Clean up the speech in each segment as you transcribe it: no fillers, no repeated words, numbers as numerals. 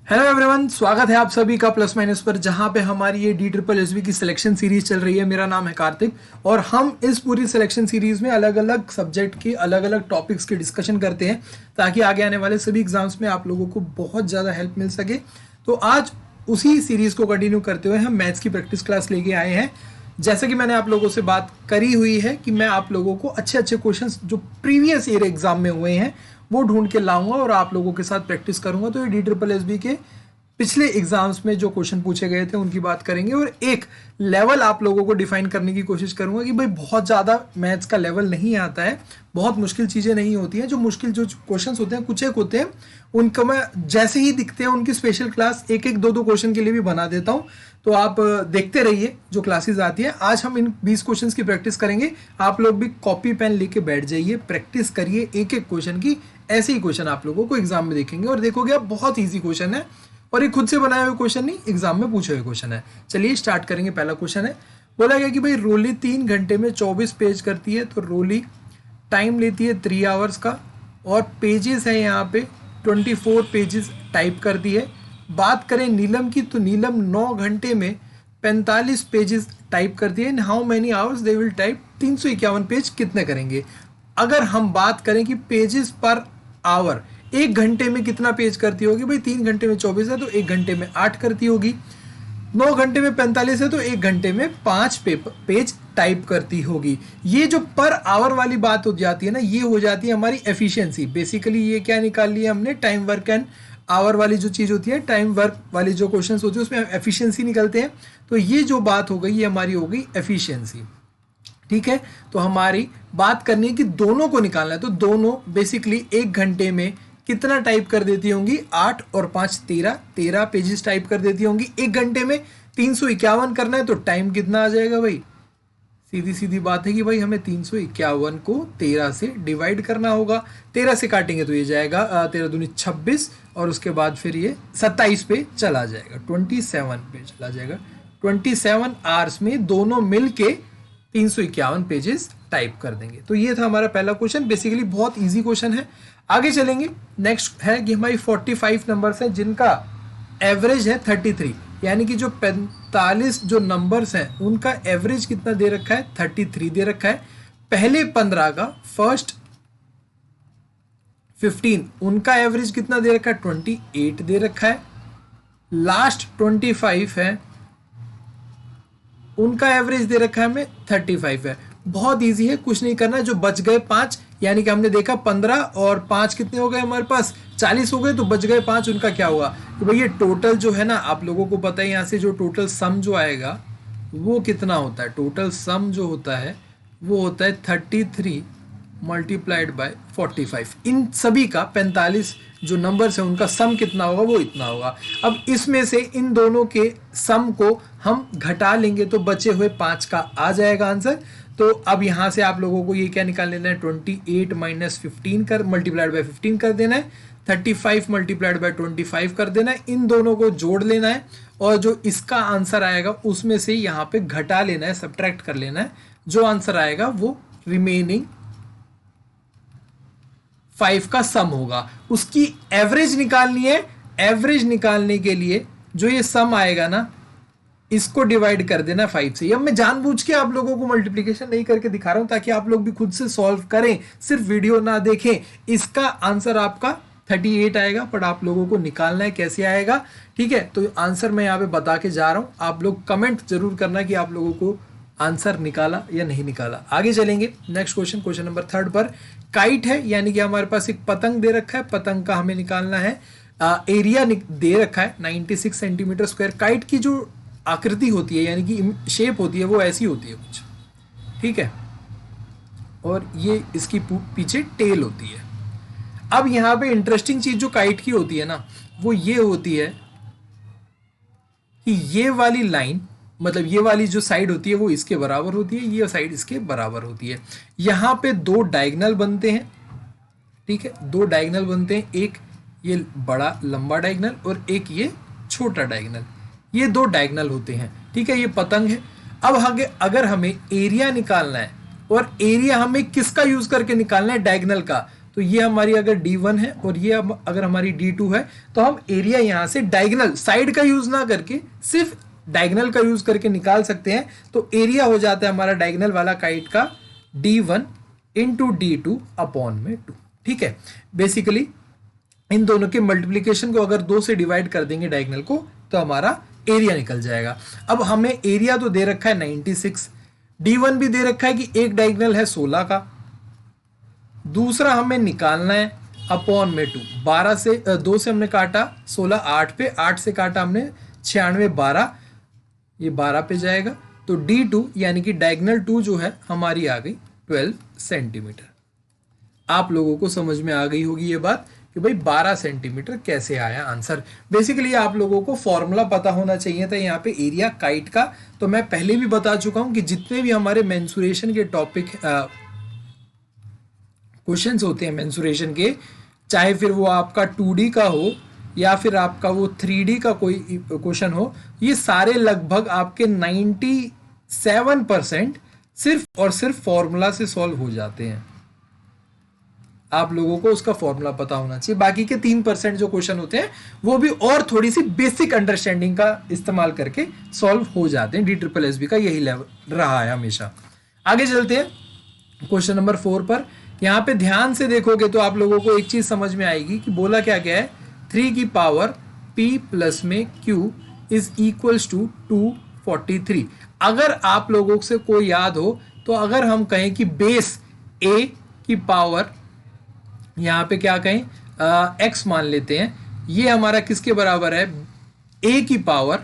Hello everyone, स्वागत है आप सभी का प्लस माइनस पर, जहां पे हमारी ये DSSB की सिलेक्शन सीरीज चल रही है। मेरा नाम है कार्तिक और हम इस पूरी सिलेक्शन सीरीज में अलग अलग सब्जेक्ट की अलग अलग टॉपिक्स की डिस्कशन करते हैं ताकि आगे आने वाले सभी एग्जाम्स में आप लोगों को बहुत ज़्यादा हेल्प मिल सके। तो आज उसी सीरीज को कंटिन्यू करते हुए हम मैथ्स की प्रैक्टिस क्लास लेके आए हैं। जैसे कि मैंने आप लोगों से बात करी हुई है कि मैं आप लोगों को अच्छे अच्छे क्वेश्चंस जो प्रीवियस ईयर एग्जाम में हुए हैं वो ढूंढ के लाऊंगा और आप लोगों के साथ प्रैक्टिस करूंगा। तो ये DSSB के पिछले एग्जाम्स में जो क्वेश्चन पूछे गए थे उनकी बात करेंगे और एक लेवल आप लोगों को डिफाइन करने की कोशिश करूंगा कि भाई बहुत ज़्यादा मैथ्स का लेवल नहीं आता है, बहुत मुश्किल चीज़ें नहीं होती हैं। जो मुश्किल जो क्वेश्चंस होते हैं कुछ एक होते हैं, उनको मैं जैसे ही दिखते हैं उनकी स्पेशल क्लास एक एक दो दो क्वेश्चन के लिए भी बना देता हूँ। तो आप देखते रहिए जो क्लासेस आती है। आज हम इन 20 क्वेश्चंस की प्रैक्टिस करेंगे। आप लोग भी कॉपी पेन लेके बैठ जाइए, प्रैक्टिस करिए एक एक क्वेश्चन की। ऐसे ही क्वेश्चन आप लोगों को एग्जाम में देखेंगे और देखोगे आप बहुत ईजी क्वेश्चन है और ये खुद से बनाए हुए क्वेश्चन नहीं, एग्जाम में पूछे हुए क्वेश्चन है। चलिए स्टार्ट करेंगे। पहला क्वेश्चन है, बोला गया कि भाई रोली 3 घंटे में 24 पेज करती है, तो रोली टाइम लेती है 3 आवर्स का और पेजेस है यहाँ पे 24 पेजेस टाइप करती है। बात करें नीलम की, तो नीलम 9 घंटे में 45 पेजेस टाइप करती है। In how many hours they will type, 351 page कितने करेंगे। अगर हम बात करें कि पेजेस पर आवर, एक घंटे में कितना पेज करती होगी, भाई 3 घंटे में 24 है तो 1 घंटे में 8 करती होगी। 9 घंटे में 45 है तो 1 घंटे में 5 पेज टाइप करती होगी। ये जो पर आवर वाली बात हो जाती है ना, ये हो जाती है हमारी एफिशिएंसी। बेसिकली ये क्या निकाल लिया हमने, टाइम वर्क एंड आवर वाली जो चीज़ होती है, टाइम वर्क वाली जो क्वेश्चंस होती है उसमें एफिशिएंसी निकलते हैं। तो ये जो बात हो गई ये हमारी हो गई एफिशिएंसी। ठीक है, तो हमारी बात करनी है कि दोनों को निकालना है। तो दोनों बेसिकली 1 घंटे में कितना टाइप कर देती होंगी, 8 और 5 13 पेजेस टाइप कर देती होंगी। 1 घंटे में 351 करना है तो टाइम कितना आ जाएगा भाई, सीधी सीधी बात है कि भाई हमें 351 को 13 से डिवाइड करना होगा। 13 से काटेंगे तो ये जाएगा 13 दूनी 26 और उसके बाद फिर ये 27 पे चला जाएगा, 27 पे चला जाएगा। 27 आवर्स में दोनों मिल के 351 पेजेस टाइप कर देंगे। तो ये था हमारा पहला क्वेश्चन। बेसिकली बहुत इजी क्वेश्चन है। आगे चलेंगे। नेक्स्ट है कि हमारी 45 नंबर्स हैं जिनका एवरेज है 33, यानी कि जो 45 जो नंबर्स हैं उनका एवरेज कितना दे रखा है, 33 दे रखा है। पहले 15 का फर्स्ट 15 उनका एवरेज कितना दे रखा है, 28 दे रखा है। लास्ट 25 है उनका एवरेज दे रखा है हमें 35 है। बहुत इजी है, कुछ नहीं करना। जो बच गए 5, यानी कि हमने देखा 15 और 5 कितने हो गए हमारे पास, 40 हो गए, तो बच गए 5, उनका क्या होगा। तो भैया टोटल जो है ना, आप लोगों को पता है यहाँ से जो टोटल सम जो आएगा वो कितना होता है। टोटल सम जो होता है वो होता है 33 मल्टीप्लाइड बाय 45। इन सभी का 45 जो नंबर्स हैं उनका सम कितना होगा, वो इतना होगा। अब इसमें से इन दोनों के सम को हम घटा लेंगे तो बचे हुए 5 का आ जाएगा आंसर। तो अब यहाँ से आप लोगों को ये क्या निकाल लेना है, 28 माइनस 15 कर मल्टीप्लाइड बाय 15 कर देना है, 35 मल्टीप्लाइड बाय 25 कर देना है। इन दोनों को जोड़ लेना है और जो इसका आंसर आएगा उसमें से यहाँ पे घटा लेना है, सब्ट्रैक्ट कर लेना है। जो आंसर आएगा वो रिमेनिंग 5 का सम होगा। उसकी एवरेज निकालनी है। एवरेज निकालने के लिए जो ये सम आएगा ना, इसको डिवाइड कर देना 5 से। अब मैं जानबूझ के आप लोगों को मल्टीप्लिकेशन नहीं करके दिखा रहा हूं ताकि आप लोग भी खुद से सॉल्व करें, सिर्फ वीडियो ना देखें। इसका आंसर आपका 38 आएगा, पर आप लोगों को निकालना है कैसे आएगा। ठीक है, तो आंसर मैं यहाँ पे बता के जा रहा हूं, आप लोग कमेंट जरूर करना कि आप लोगों को आंसर निकाला या नहीं निकाला। आगे चलेंगे। नेक्स्ट क्वेश्चन, क्वेश्चन नंबर 3 पर काइट है, यानी कि हमारे पास एक पतंग दे रखा है। पतंग का हमें निकालना है एरिया दे रखा है 96 सेंटीमीटर स्क्वायर। काइट की जो आकृति होती है यानी कि शेप होती है वो ऐसी होती है कुछ, ठीक है, और ये इसकी पीछे टेल होती है। अब यहाँ पे इंटरेस्टिंग चीज जो काइट की होती है ना, वो ये होती है कि ये वाली लाइन, मतलब ये वाली जो साइड होती है वो इसके बराबर होती है, ये साइड इसके बराबर होती है। यहाँ पे 2 डायगोनल बनते हैं। ठीक है, 2 डायगोनल बनते हैं, एक ये बड़ा लंबा डायगोनल और एक ये छोटा डायगोनल। ये 2 डायगोनल होते हैं। ठीक है, ये पतंग है। अब अगर हमें एरिया निकालना है और एरिया हमें किसका यूज करके निकालना है, डायगोनल का, तो तो ये हमारी अगर D1 है और ये अगर हमारी D2 है, तो हम एरिया यहां से डायगोनल साइड का यूज ना करके सिर्फ डायगोनल का यूज करके निकाल सकते हैं। तो एरिया हो जाता है हमारा डायगोनल वाला काइट का D1 इंटू D2 अपॉन में 2। ठीक है, बेसिकली इन दोनों के मल्टीप्लीकेशन को अगर 2 से डिवाइड कर देंगे डायगोनल को, तो हमारा एरिया निकल जाएगा। अब हमें एरिया तो दे रखा है 96, D1 भी दे रखा है कि एक डायगोनल है 16 का, दूसरा हमें निकालना है अपॉन में 2। 12 से 2 से हमने काटा 16 8 पे, 8 से काटा हमने 96 12, ये 12 पे जाएगा। तो D2 यानी कि डायगोनल 2 जो है हमारी आ गई 12 सेंटीमीटर। आप लोगों को समझ में आ गई होगी ये बात कि भाई 12 सेंटीमीटर कैसे आया आंसर। बेसिकली आप लोगों को फॉर्मूला पता होना चाहिए था यहाँ पे एरिया काइट का। तो मैं पहले भी बता चुका हूं कि जितने भी हमारे मेंसुरेशन के टॉपिक क्वेश्चंस होते हैं मेंसुरेशन के, चाहे फिर वो आपका 2D का हो या फिर आपका वो 3D का कोई क्वेश्चन हो, ये सारे लगभग आपके 97% सिर्फ और सिर्फ फॉर्मूला से सॉल्व हो जाते हैं। आप लोगों को उसका फॉर्मूला पता होना चाहिए। बाकी के 3% जो क्वेश्चन होते हैं वो भी और थोड़ी सी बेसिक अंडरस्टैंडिंग का इस्तेमाल करके सॉल्व हो जाते हैं। DSSB का यही लेवल रहा है हमेशा। आगे चलते हैं क्वेश्चन नंबर 4 पर। यहाँ पे ध्यान से देखोगे तो आप लोगों को एक चीज समझ में आएगी कि बोला क्या क्या है, 3 की पावर p प्लस में q इज इक्वल्स टू 243। अगर आप लोगों से कोई याद हो तो अगर हम कहें कि बेस a की पावर, यहाँ पे क्या कहें x मान लेते हैं, ये हमारा किसके बराबर है, a की पावर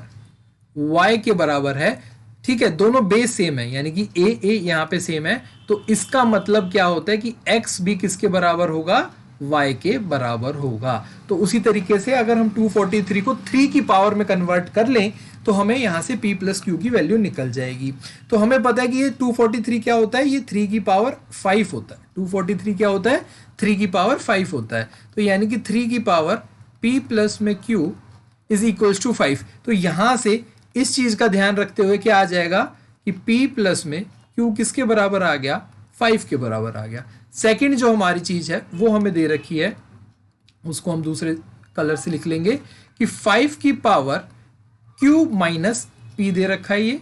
y के बराबर है। ठीक है, दोनों बेस सेम है यानी कि a यहाँ पे सेम है। तो इसका मतलब क्या होता है कि x भी किसके बराबर होगा, y के बराबर होगा। तो उसी तरीके से अगर हम 243 को 3 की पावर में कन्वर्ट कर लें तो हमें यहां से p प्लस क्यू की वैल्यू निकल जाएगी। तो हमें पता है कि ये 243 क्या होता है, ये 3 की पावर 5 होता है। 243 क्या होता है, 3 की पावर 5 होता है। तो यानी कि 3 की पावर p प्लस में q इज इक्वल्स टू 5। तो यहां से इस चीज का ध्यान रखते हुए क्या आ जाएगा कि p प्लस में q किसके बराबर आ गया, 5 के बराबर आ गया। सेकंड जो हमारी चीज है वो हमें दे रखी है, उसको हम दूसरे कलर से लिख लेंगे कि 5 की पावर q माइनस p दे रखा है, ये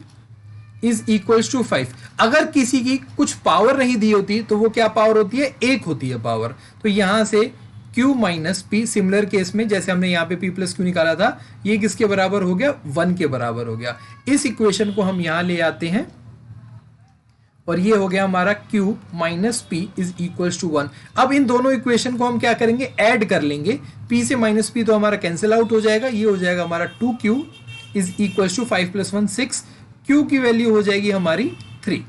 इज इक्वल्स टू 5। अगर किसी की कुछ पावर नहीं दी होती तो वो क्या पावर होती है, 1 होती है पावर। तो यहां से q minus p, similar case में जैसे हमने यहाँ पे p प्लस क्यू निकाला था, ये किसके बराबर हो गया, 1 के बराबर हो गया। इस इक्वेशन को हम यहां ले आते हैं और ये हो गया हमारा q minus p is equals to 1। अब इन दोनों इक्वेशन को हम क्या करेंगे, ऐड कर लेंगे। p से माइनस p तो हमारा कैंसिल आउट हो जाएगा, ये हो जाएगा हमारा 2q is equals to 5 plus 1 6। q की वैल्यू हो जाएगी हमारी 3,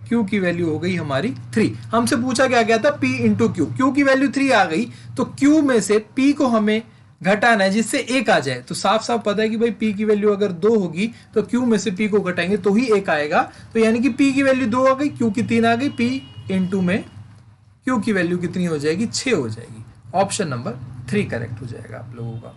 q की वैल्यू हो गई हमारी 3। हमसे पूछा क्या गया था, p इंटू क्यू, q की वैल्यू 3 आ गई। तो q में से p को हमें घटाना है जिससे 1 आ जाए। तो साफ साफ पता है कि भाई p की वैल्यू अगर 2 होगी तो q में से p को घटाएंगे तो ही 1 आएगा। तो यानी कि p की वैल्यू 2 आ गई, q की 3 आ गई, p इंटू में q की वैल्यू कितनी हो जाएगी, 6 हो जाएगी। ऑप्शन नंबर 3 करेक्ट हो जाएगा आप लोगों का।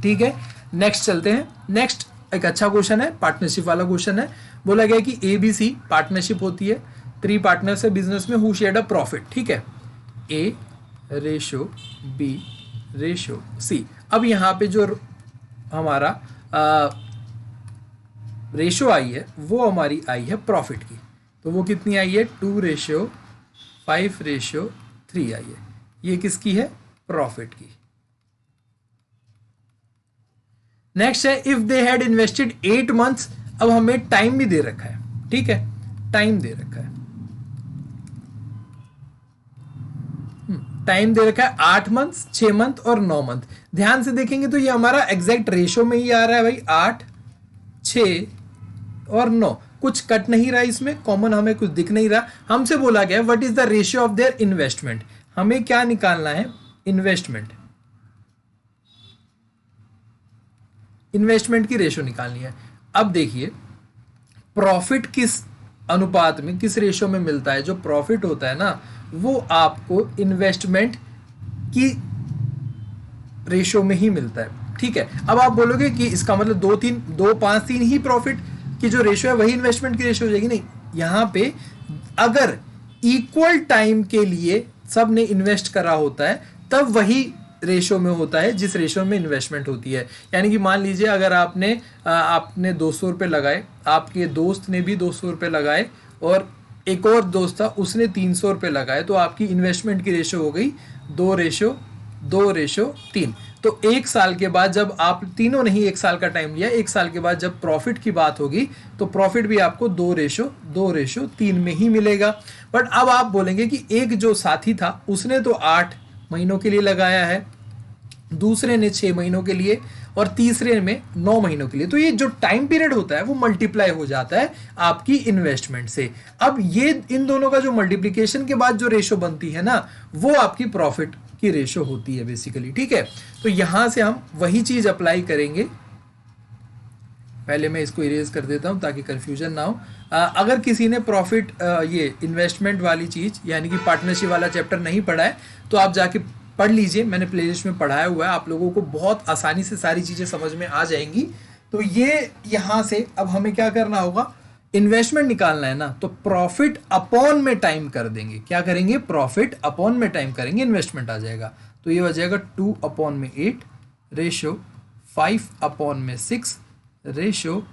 ठीक है, नेक्स्ट चलते हैं। नेक्स्ट एक अच्छा क्वेश्चन है, पार्टनरशिप वाला क्वेश्चन है। बोला गया कि ABC पार्टनरशिप होती है, 3 पार्टनर्स है बिजनेस में, हु शेयर्ड अ प्रॉफिट। ठीक है, A ratio B ratio C। अब यहाँ पे जो हमारा रेशो आई है वो हमारी आई है प्रॉफिट की। तो वो कितनी आई है, 2:5:3 आई है। ये किसकी है, प्रॉफिट की। नेक्स्ट है, if they had invested 8 months. अब हमें टाइम भी दे रखा है, ठीक है, टाइम दे रखा है, टाइम दे रखा है 8 मंथ्स, 6 मंथ और 9 मंथ। ध्यान से देखेंगे तो ये हमारा एग्जैक्ट रेशो में ही आ रहा है भाई, 8 6 और 9, कुछ कट नहीं रहा इसमें, कॉमन हमें कुछ दिख नहीं रहा। हमसे बोला गया what is the ratio of their investment. हमें क्या निकालना है, इन्वेस्टमेंट, इन्वेस्टमेंट की रेशो निकालनी है। अब देखिए प्रॉफिट किस अनुपात में, किस रेशो में मिलता है। जो प्रॉफिट होता है ना वो आपको इन्वेस्टमेंट की रेशो में ही मिलता है। ठीक है, अब आप बोलोगे कि इसका मतलब 2 5 3 ही प्रॉफिट की जो रेशो है वही इन्वेस्टमेंट की रेशो हो जाएगी। नहीं, यहां पे अगर इक्वल टाइम के लिए सब ने इन्वेस्ट करा होता है तब वही रेशो में होता है जिस रेशो में इन्वेस्टमेंट होती है। यानी कि मान लीजिए अगर आपने 200 रुपये लगाए, आपके दोस्त ने भी 200 रुपये लगाए और एक और दोस्त था उसने 300 रुपये लगाए, तो आपकी इन्वेस्टमेंट की रेशो हो गई 2:3। तो एक साल के बाद जब आप तीनों ने ही एक साल का टाइम लिया, एक साल के बाद जब प्रॉफिट की बात होगी तो प्रॉफिट भी आपको 2:3 में ही मिलेगा। बट अब आप बोलेंगे कि एक जो साथी था उसने तो 8 महीनों के लिए लगाया है, दूसरे ने 6 महीनों के लिए और तीसरे में 9 महीनों के लिए, तो ये जो टाइम पीरियड होता है वो मल्टीप्लाई हो जाता है आपकी इन्वेस्टमेंट से। अब ये इन दोनों का जो मल्टीप्लिकेशन के बाद जो रेशो बनती है ना, वो आपकी प्रॉफिट की रेशो होती है बेसिकली। ठीक है, तो यहां से हम वही चीज अप्लाई करेंगे। पहले मैं इसको इरेज कर देता हूं ताकि कंफ्यूजन ना हो। अगर किसी ने प्रॉफिट ये इन्वेस्टमेंट वाली चीज यानी कि पार्टनरशिप वाला चैप्टर नहीं पढ़ा है तो आप जाके पढ़ लीजिए, मैंने प्लेलिस्ट में पढ़ाया हुआ है, आप लोगों को बहुत आसानी से सारी चीजें समझ में आ जाएंगी। तो ये यहां से अब हमें क्या करना होगा, इन्वेस्टमेंट निकालना है ना, तो प्रॉफिट अपॉन में टाइम कर देंगे। क्या करेंगे, प्रॉफिट अपॉन में टाइम करेंगे, इन्वेस्टमेंट आ जाएगा। तो ये हो जाएगा 2/8 रेशो 5/6 रेशो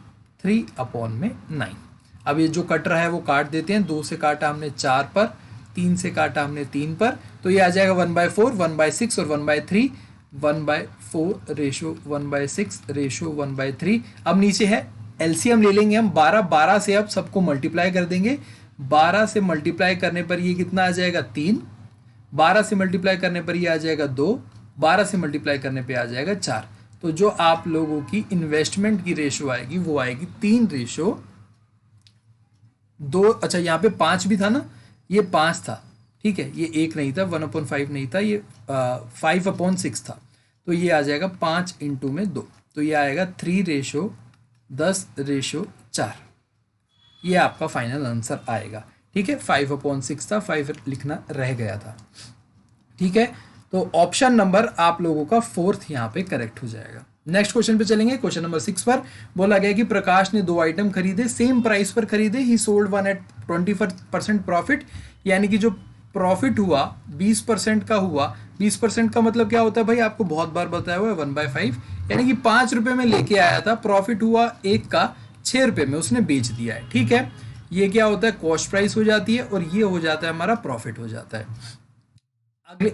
3/9। अब ये जो कट रहा है वो काट देते हैं, 2 से काटा हमने 4 पर, 3 से काटा हमने 3 पर, तो ये आ जाएगा 1/4, 1/6 और 1/3, 1/4 रेशो 1/6 रेशो 1/3। अब नीचे है एलसीएम ले लेंगे हम 12 से, अब सबको मल्टीप्लाई कर देंगे। 12 से मल्टीप्लाई करने पर ये कितना आ जाएगा 3, 12 से मल्टीप्लाई करने पर ये आ जाएगा 2, 12 से मल्टीप्लाई करने पे आ जाएगा 4। तो जो आप लोगों की इन्वेस्टमेंट की रेशो आएगी वो आएगी 3:2। अच्छा यहाँ पे 5 भी था ना, ये 5 था, ठीक है, ये 1 नहीं था, 1/5 नहीं था, ये 5/6 था, तो ये आ जाएगा 5 × में 2, तो ये आएगा 3:10:4। ये आपका फाइनल आंसर आएगा। ठीक है, 5/6 था, 5 लिखना रह गया था। ठीक है, तो ऑप्शन नंबर आप लोगों का 4th यहाँ पे करेक्ट हो जाएगा। नेक्स्ट क्वेश्चन पे चलेंगे। क्वेश्चन नंबर 6 पर बोला गया कि प्रकाश ने 2 आइटम खरीदे, सेम प्राइस पर खरीदे, he sold one at 20% profit. यानी कि जो प्रॉफिट हुआ 20% का हुआ, 20% का मतलब क्या होता है भाई, आपको बहुत बार बताया हुआ है 1/5, यानी कि 5 रुपए में लेके आया था, प्रॉफिट हुआ एक का 6 रुपए में उसने बेच दिया है। ठीक है, ये क्या होता है, कॉस्ट प्राइस हो जाती है और ये हो जाता है हमारा प्रॉफिट हो जाता है।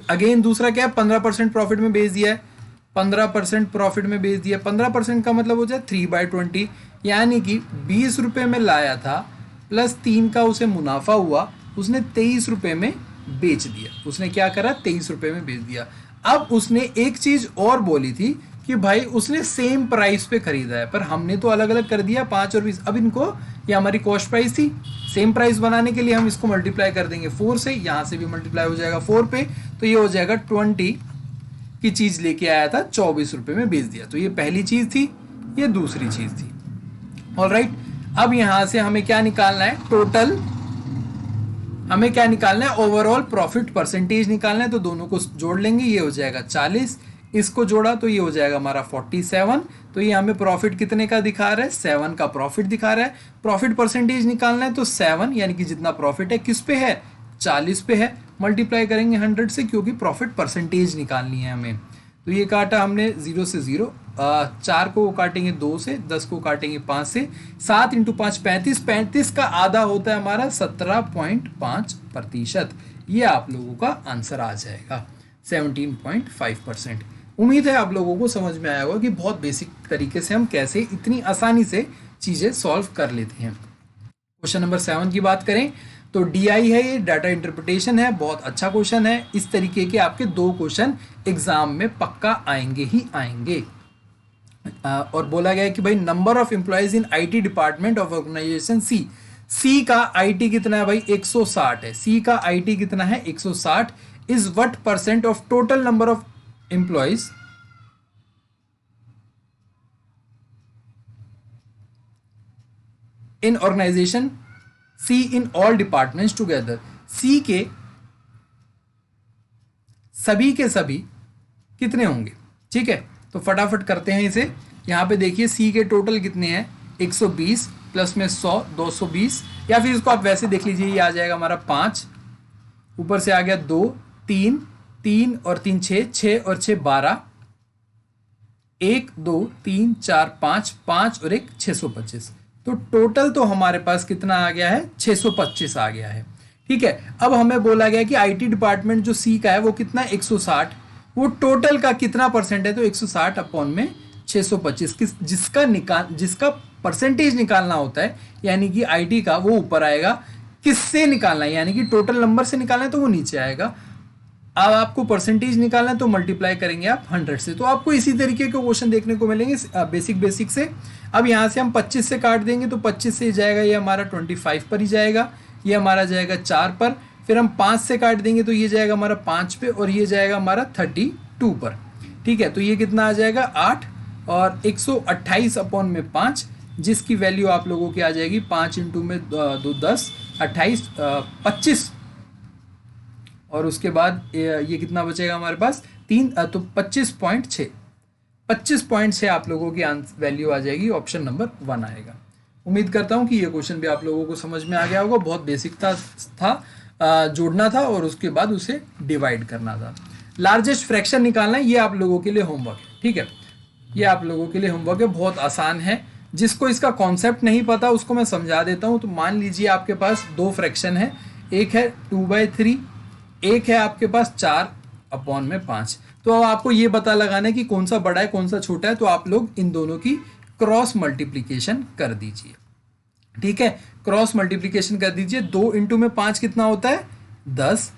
अगेन दूसरा क्या है, 15% प्रॉफिट में बेच दिया है, 15% प्रॉफिट में बेच दिया। 15% का मतलब हो जाए 3/20, यानी कि 20 रुपए में लाया था प्लस 3 का उसे मुनाफा हुआ, उसने 23 रुपए में बेच दिया। उसने क्या करा, 23 रुपए में बेच दिया। अब उसने एक चीज और बोली थी कि भाई उसने सेम प्राइस पे खरीदा है, पर हमने तो अलग अलग कर दिया 5 और 20। अब इनको, ये हमारी कॉस्ट प्राइस थी, सेम प्राइस बनाने के लिए हम इसको मल्टीप्लाई कर देंगे 4 से, यहां से भी मल्टीप्लाई हो जाएगा 4 पे, तो ये हो जाएगा 20 की चीज लेके आया था, 24 रुपए में बेच दिया। तो ये पहली चीज थी, ये दूसरी चीज थी। ऑलराइट, अब यहां से हमें क्या निकालना है, टोटल हमें क्या निकालना है, ओवरऑल प्रॉफिट परसेंटेज निकालना है। तो दोनों को जोड़ लेंगे, ये हो जाएगा 40, इसको जोड़ा तो ये हो जाएगा हमारा 47। तो ये हमें प्रॉफिट कितने का दिखा रहा है, 7 का प्रॉफिट दिखा रहा है। प्रॉफिट परसेंटेज निकालना है तो 7 यानी कि जितना प्रॉफिट है किस पे है, 40 पे है, मल्टीप्लाई करेंगे 100 से, क्योंकि प्रॉफिट परसेंटेज निकालनी है हमें। तो ये काटा हमने 0 से 0, 4 को काटेंगे 2 से, 10 को काटेंगे 5 से, 7 × 5 35, 35 का आधा होता है हमारा 17.5%। ये आप लोगों का आंसर आ जाएगा 17.5%। उम्मीद है आप लोगों को समझ में आया होगा कि बहुत बेसिक तरीके से हम कैसे इतनी आसानी से चीजें सॉल्व कर लेते हैं। क्वेश्चन नंबर 7 की बात करें तो DI है, ये डाटा इंटरप्रिटेशन है, बहुत अच्छा क्वेश्चन है। इस तरीके के आपके 2 क्वेश्चन एग्जाम में पक्का आएंगे ही आएंगे। और बोला गया है कि भाई number of employees in IT department of organisation C का IT कितना है भाई, 160 है। सी का IT कितना है, 160 is what % of total number of employees in organisation C in all departments together. C के सभी कितने होंगे। ठीक है, तो फटाफट करते हैं इसे। यहां पे देखिए सी के टोटल कितने हैं, 120 प्लस में 100 220, या फिर इसको आप वैसे देख लीजिए, ये आ जाएगा हमारा 5, ऊपर से आ गया 2, 3, 3 और 3 6, 6 और 6 12, 1 2 3 4 5, 5 और 1 625। तो टोटल तो हमारे पास कितना आ गया है, 625 आ गया है। ठीक है, अब हमें बोला गया कि आईटी डिपार्टमेंट जो सी का है वो कितना है, 160। वो टोटल का कितना परसेंट है, तो 160 अपॉन में 625, जिसका परसेंटेज निकालना होता है, यानी कि आईटी का, वो ऊपर आएगा। किससे निकालना है, यानी कि टोटल नंबर से निकालना है तो वो नीचे आएगा। अब आपको परसेंटेज निकालना है तो मल्टीप्लाई करेंगे आप 100 से। तो आपको इसी तरीके के क्वेश्चन देखने को मिलेंगे बेसिक से। अब यहाँ से हम 25 से काट देंगे तो 25 से जाएगा, ये हमारा 25 पर ही जाएगा, ये हमारा जाएगा 4 पर। फिर हम 5 से काट देंगे तो ये जाएगा हमारा 5 पे, और ये जाएगा हमारा 32 पर। ठीक है, तो ये कितना आ जाएगा 8 और 128 अपॉन में 5, जिसकी वैल्यू आप लोगों की आ जाएगी 5 इंटू में 2 10 28 25, और उसके बाद ये कितना बचेगा हमारे पास 3, तो 25.6 आप लोगों की वैल्यू आ जाएगी, ऑप्शन नंबर 1 आएगा। उम्मीद करता हूँ कि ये क्वेश्चन भी आप लोगों को समझ में आ गया होगा। बहुत बेसिक था, जोड़ना था और उसके बाद उसे डिवाइड करना था। लार्जेस्ट फ्रैक्शन निकालना है, ये आप लोगों के लिए होमवर्क है। ठीक है, ये आप लोगों के लिए होमवर्क है, बहुत आसान है। जिसको इसका कॉन्सेप्ट नहीं पता उसको मैं समझा देता हूँ। तो मान लीजिए आपके पास 2 फ्रैक्शन है, एक है 2/3, एक है आपके पास 4 अपॉन में 5। तो अब आपको ये पता लगाना है कि कौन सा बड़ा है कौन सा छोटा है। तो आप लोग इन दोनों की क्रॉस मल्टीप्लीकेशन कर दीजिए। ठीक है, क्रॉस मल्टीप्लीकेशन कर दीजिए। 2 इंटू में 5 कितना होता है 10,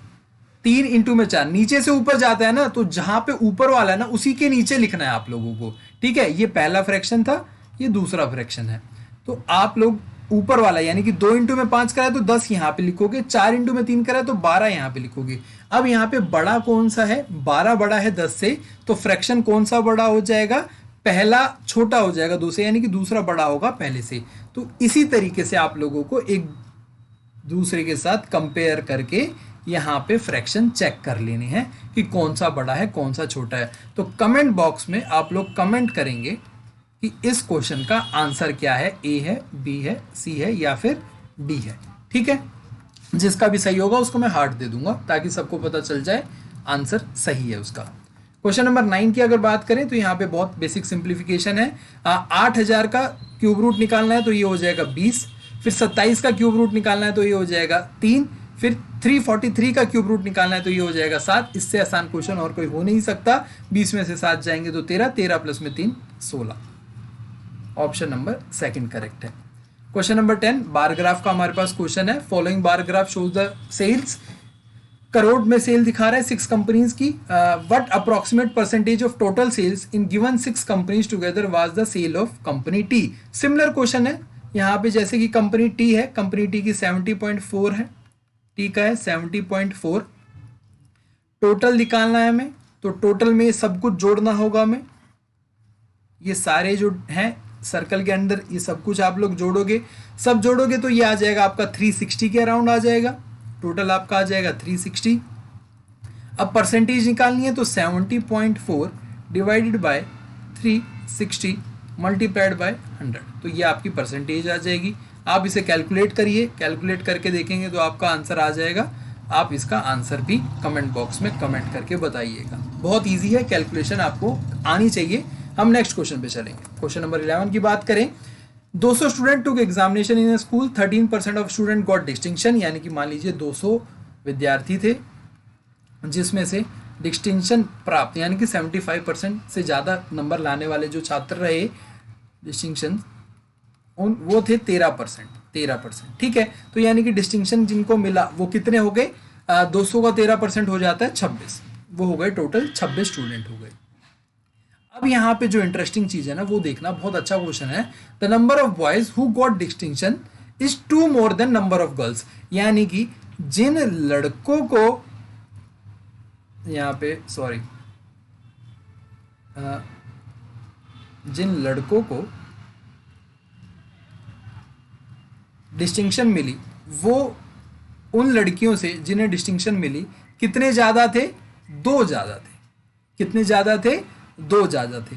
3 इंटू में 4, नीचे से ऊपर जाता है ना, तो जहां पे ऊपर वाला है ना उसी के नीचे लिखना है आप लोगों को। ठीक है, ये पहला फ्रैक्शन था, ये दूसरा फ्रैक्शन है। तो आप लोग ऊपर वाला यानी कि 2 इंटू में 5 करा तो 10 यहाँ पे लिखोगे, 4 इंटू में 3 करा तो 12 यहाँ पे लिखोगे। अब यहाँ पे बड़ा कौन सा है, 12 बड़ा है 10 से, तो फ्रैक्शन कौन सा बड़ा हो जाएगा, पहला छोटा हो जाएगा 2 से, यानी कि दूसरा बड़ा होगा पहले से। तो इसी तरीके से आप लोगों को एक दूसरे के साथ कंपेयर करके यहाँ पे फ्रैक्शन चेक कर लेने हैं कि कौन सा बड़ा है कौन सा छोटा है। तो कमेंट बॉक्स में आप लोग कमेंट करेंगे कि इस क्वेश्चन का आंसर क्या है, ए है, बी है, सी है या फिर डी है। ठीक है, जिसका भी सही होगा उसको मैं हार्ट दे दूंगा ताकि सबको पता चल जाए आंसर सही है उसका। क्वेश्चन नंबर 9 की अगर बात करें तो यहाँ पे बहुत बेसिक सिंप्लीफिकेशन है। 8000 का क्यूब रूट निकालना है तो ये हो जाएगा 20, फिर 27 का क्यूब रूट निकालना है तो ये हो जाएगा 3, फिर 343 का क्यूब रूट निकालना है तो ये हो जाएगा 7। इससे आसान क्वेश्चन और कोई हो नहीं सकता। 20 में से 7 जाएंगे तो 13, 13 प्लस में 3 16। ऑप्शन नंबर 2 करेक्ट है। क्वेश्चन नंबर 10 बार ग्राफ का हमारे पास क्वेश्चन है। Following bar graph shows the sales, crore में सेल दिखा रहा है 6 कंपनीज की। What approximate percentage of total sales in given 6 companies together was the sale of company T. Similar question है यहाँ पे, जैसे कि कंपनी टी है, कंपनी टी की 70.4 है, टी का है 70.4। टोटल निकालना है हमें, तो टोटल में सब कुछ जोड़ना होगा हमें। ये सारे जो हैं सर्कल के अंदर ये सब कुछ आप लोग जोड़ोगे, सब जोड़ोगे तो ये आ जाएगा आपका 360 के अराउंड आ जाएगा। टोटल आपका आ जाएगा 360। अब परसेंटेज निकालनी है तो 70.4 डिवाइडेड बाय 360 मल्टीप्लाइड बाय 100, तो ये आपकी परसेंटेज आ जाएगी। आप इसे कैलकुलेट करिए, कैलकुलेट करके देखेंगे तो आपका आंसर आ जाएगा। आप इसका आंसर भी कमेंट बॉक्स में कमेंट करके बताइएगा। बहुत ईजी है, कैलकुलेशन आपको आनी चाहिए। हम नेक्स्ट क्वेश्चन पे चलेंगे। क्वेश्चन नंबर 11 की बात करें, 200 student took examination in school, 13% of student got distinction. यानी कि मान लीजिए 200 विद्यार्थी थे जिसमें से डिस्टिंक्शन प्राप्त यानी कि 75% से ज़्यादा नंबर लाने वाले जो छात्र रहे डिस्टिंक्शन वो थे 13%। ठीक है, तो यानी कि डिस्टिंक्शन जिनको मिला वो कितने हो गए, 200 का 13% हो जाता है 26, वो हो गए टोटल 26 स्टूडेंट हो गए। अब यहाँ पे जो इंटरेस्टिंग चीज है ना वो देखना, बहुत अच्छा क्वेश्चन है। The number of boys who got distinction is 2 more than number of girls. यानी कि जिन लड़कों को यहाँ पे जिन लड़कों को डिस्टिंक्शन मिली वो उन लड़कियों से जिन्हें डिस्टिंक्शन मिली कितने ज्यादा थे, 2 ज्यादा थे। कितने ज्यादा थे, 2 ज्यादा थे।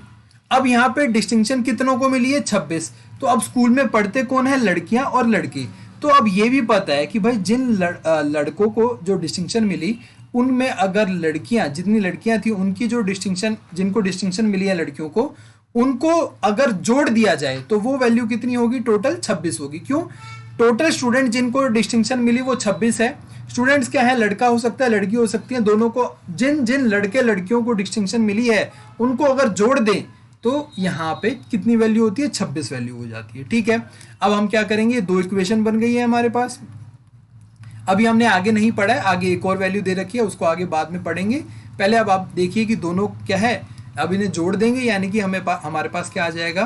अब यहाँ पे डिस्टिंक्शन कितनों को मिली है, 26। तो अब स्कूल में पढ़ते कौन है, लड़कियां और लड़के। तो अब ये भी पता है कि भाई जिन लड़कों को जो डिस्टिंक्शन मिली उनमें अगर लड़कियां, जितनी लड़कियां थी उनकी जो डिस्टिंक्शन, जिनको डिस्टिंक्शन मिली है लड़कियों को, उनको अगर जोड़ दिया जाए तो वो वैल्यू कितनी होगी? टोटल 26 होगी। क्यों? टोटल स्टूडेंट जिनको डिस्टिंक्शन मिली वो 26 है। स्टूडेंट्स क्या है? लड़का हो सकता है, लड़की हो सकती है, दोनों को, जिन जिन लड़के लड़कियों को डिस्टिंक्शन मिली है उनको अगर जोड़ दें तो यहाँ पे कितनी वैल्यू होती है? 26 वैल्यू हो जाती है। ठीक है, अब हम क्या करेंगे? दो इक्वेशन बन गई है हमारे पास। अभी हमने आगे नहीं पढ़ा है, आगे एक और वैल्यू दे रखी है, उसको आगे बाद में पढ़ेंगे। पहले अब आप देखिए कि दोनों क्या है, अब इन्हें जोड़ देंगे, यानी कि हमारे पास क्या आ जाएगा?